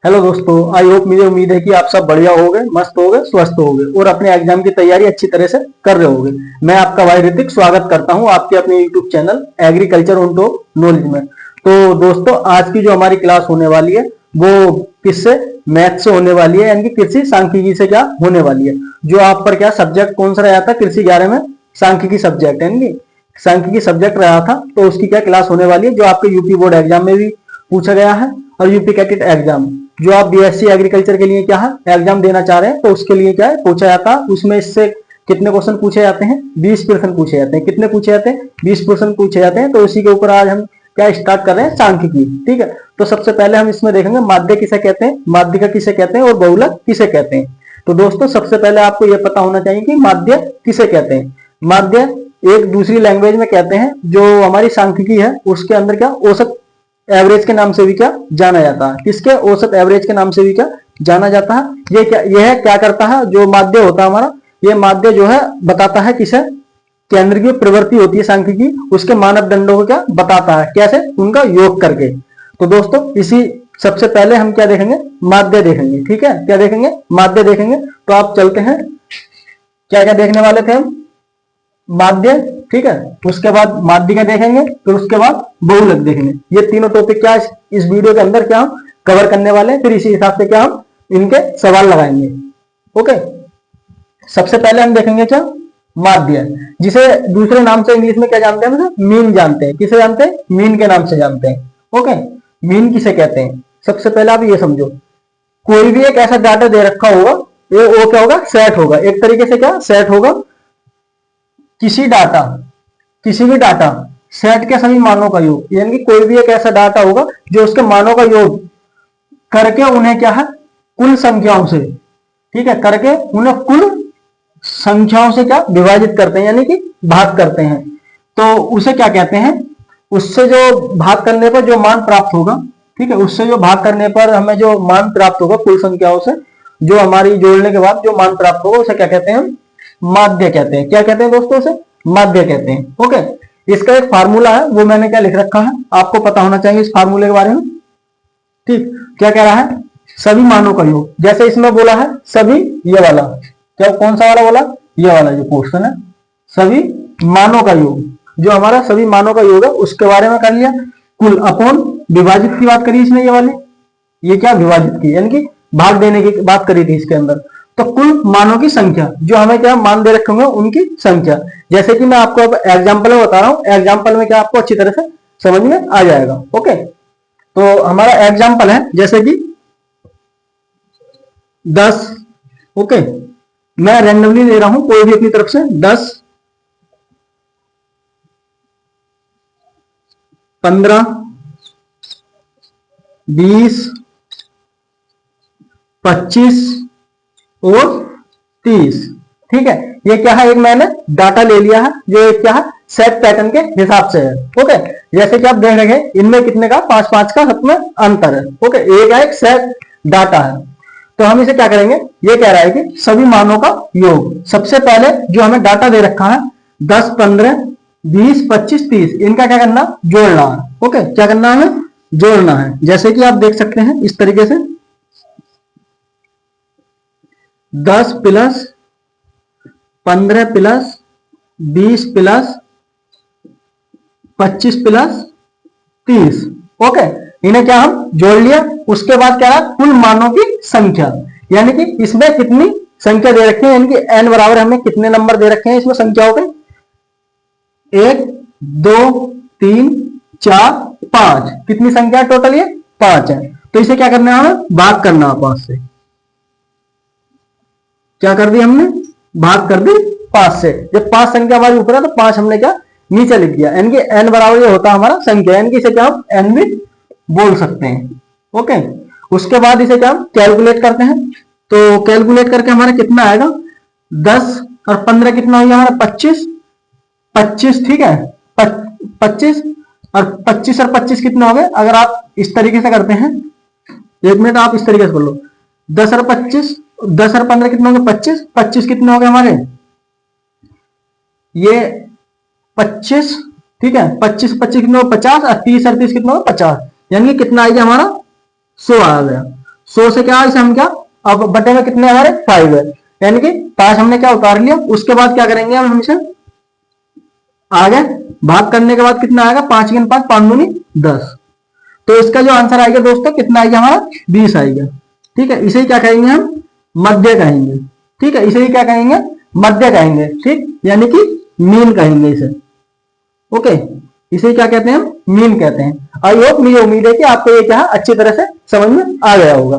Hello दोस्तों, I hope, मुझे उम्मीद है कि आप सब बढ़िया होगे, मस्त होगे, स्वस्थ होगे और अपने एग्जाम की तैयारी अच्छी तरह से कर रहे होगे। मैं आपका भाई ऋतिक स्वागत करता हूं आपके अपने YouTube channel agriculture on top knowledge में। तो दोस्तों, आज की जो हमारी क्लास होने वाली है वो किससे, मैथ से होने वाली है, यानी कि कृषि सांख्यिकी से क्या होने वाली है। जो आप पर क्या सब्जेक्ट कौन सा रहा था कृषि 11 में, सांख्यिकी सब्जेक्ट, यानी कि सांख्यिकी सब्जेक्ट रहा था। तो उसकी क्या क्लास होने वाली है, जो आपके यूपी बोर्ड एग्जाम में भी पूछा गया है और यूपी कैटेट एग्जाम जो आप बीएससी एग्रीकल्चर के लिए क्या है एग्जाम देना चाह रहे हैं, तो उसके लिए क्या है पूछा जाता है। उसमें इससे कितने क्वेश्चन पूछे जाते हैं, 20% पूछे जाते हैं। कितने पूछे जाते हैं, 20% पूछे जाते हैं। तो उसी के ऊपर आज हम क्या स्टार्ट कर रहे हैं, सांख्यिकी। ठीक है, तो सबसे पहले हम इसमें देखेंगे माध्य किसे कहते हैं, माध्यिका किसे कहते हैं और बहुलक किसे कहते हैं। तो दोस्तों, सबसे पहले आपको यह पता होना चाहिए कि माध्य किसे कहते हैं। माध्य एक दूसरी लैंग्वेज में कहते हैं, जो हमारी सांख्यिकी है उसके अंदर क्या औसत एवरेज के नाम से भी क्या जाना जाता है। किसके, औसत एवरेज के नाम से भी क्या जाना जाता है। यह क्या करता है, जो माध्य होता है हमारा, यह माध्य जो है बताता है किसे, केंद्र की प्रवृत्ति होती है सांख्यिकी, उसके मानदंडों को क्या बताता है, कैसे, उनका योग करके। तो दोस्तों, इसी सबसे पहले हम क्या देखेंगे, माध्य देखेंगे। ठीक है, क्या देखेंगे, माध्य देखेंगे। तो आप चलते हैं, क्या क्या देखने वाले थे हम, माध्य, ठीक है, उसके बाद माध्यिका देखेंगे, फिर उसके बाद बहुलक देखेंगे। ये तीनों टॉपिक क्या इस वीडियो के अंदर क्या हम कवर करने वाले हैं, फिर इसी हिसाब से क्या हम इनके सवाल लगाएंगे। ओके, सबसे पहले हम देखेंगे क्या, माध्य, जिसे दूसरे नाम से इंग्लिश में क्या जानते हैं, मीन जानते हैं। किसे जानते हैं, मीन के नाम से जानते हैं। ओके, मीन किसे कहते हैं, सबसे पहले आप ये समझो, कोई भी एक ऐसा डाटा दे रखा होगा, वो क्या होगा, सेट होगा, एक तरीके से क्या सेट होगा। किसी भी डाटा सेट के सभी मानों का योग, यानी कि कोई भी एक ऐसा डाटा होगा जो उसके मानों का योग करके उन्हें क्या है, कुल संख्याओं से, ठीक है, करके उन्हें कुल संख्याओं से क्या विभाजित करते हैं, यानी कि भाग करते हैं। तो उसे क्या कहते हैं, उससे जो भाग करने पर जो मान प्राप्त होगा, ठीक है, उससे जो भाग करने पर हमें जो मान प्राप्त होगा कुल संख्याओं से, जो हमारी जोड़ने के बाद जो मान प्राप्त होगा, उसे क्या कहते हैं, हम माध्य कहते हैं। क्या कहते हैं दोस्तों, उसे माध्य कहते हैं। ओके, इसका एक फार्मूला है, वो मैंने क्या लिख रखा है, आपको पता होना चाहिए इस फार्मूले के बारे में। ठीक, क्या कह रहा है, सभी मानों का योग, जैसे इसमें बोला है सभी, ये वाला क्या, कौन सा वाला बोला, ये वाला जो क्वेश्चन है, सभी मानों का योग, जो हमारा सभी मानों का योग है उसके बारे में कर लिया। कुल अपॉन विभाजित की बात करी इसने, ये वाले, ये क्या विभाजित की, यानी कि भाग देने की बात करी थी इसके अंदर। तो कुल मानों की संख्या, जो हमें क्या मान दे रखे होंगे उनकी संख्या, जैसे कि मैं आपको अब एग्जाम्पल में बता रहा हूं, एग्जाम्पल में क्या आपको अच्छी तरह से समझ में आ जाएगा। ओके, तो हमारा एग्जाम्पल है जैसे कि 10। ओके, मैं रैंडमली ले रहा हूं, कोई भी अपनी तरफ से 10, 15, 20, 25 और 30। ठीक है, ये क्या है, एक मैंने डाटा ले लिया है जो एक क्या है सेट पैटर्न के हिसाब से है। ओके, जैसे कि आप देख रहे हैं इनमें कितने का 5-5 का हद में अंतर है। ओके, एक है, एक सेट डाटा है। तो हम इसे क्या करेंगे, ये कह रहा है कि सभी मानों का योग। सबसे पहले जो हमें डाटा दे रखा है 10, 15, 20, 25, 30, इनका क्या करना, जोड़ना है। ओके, क्या करना है, जोड़ना है। जैसे कि आप देख सकते हैं इस तरीके से 10 plus 15 plus 20 plus 25 plus 30। Okay, इन्हें क्या हम जोड़ लिया। उसके बाद क्या है, कुल मानों की संख्या, यानी कि इसमें कितनी संख्या दे रखी है, यानी कि n बराबर हमें कितने नंबर दे रखे हैं इसमें संख्याओं के, 1, 2, 3, 4, 5, कितनी संख्या टोटल, ये 5 है। तो इसे क्या करना है, भाग करना है 5 से। क्या कर दी हमने, भाग कर दी 5 से। जब 5 संख्या हमारी ऊपर है तो 5 हमने क्या नीचे लिख दिया, यानी कि n बराबर ये होता है हमारा संख्या, यानी कि इसे क्या हम n भी बोल सकते हैं। ओके, उसके बाद इसे क्या हम कैलकुलेट करते हैं। तो कैलकुलेट करके हमारा कितना आएगा, 10 और 15 कितना हो गया हमारा 25, 25, ठीक है, 25 और 25 और 25 कितने हो गए। अगर आप इस तरीके से करते हैं, 1 मिनट आप इस तरीके से कर लो, 10 और 25, 10 और 15 कितने हो गए 25, 25 कितने हो गए हमारे, ये 25, ठीक है, 25 कितने हो 50 और 30 कितने हो 50, यानी कि कितना आ गया हमारा 100 आ गया। 100 से क्या इसे हम क्या, अब बटे में कितने हमारे 5 है, यानी कि 5 हमने क्या उतार लिया। उसके बाद क्या करेंगे हम इसे आगे भाग करने के बाद कितना आएगा, 5 गुना 5, 5 दूनी 10। तो इसका जो आंसर आएगा दोस्तों कितना आएगा हमारा, 20 आएगा। ठीक है, इसे क्या कहेंगे हम, मध्य कहेंगे। ठीक है, इसे क्या कहेंगे, मध्य कहेंगे। ठीक, यानी कि मीन कहेंगे इसे। ओके, इसे क्या कहते हैं हम, मीन कहते हैं। आई होप, मुझे उम्मीद है कि आपको ये क्या अच्छी तरह से समझ में आ गया होगा।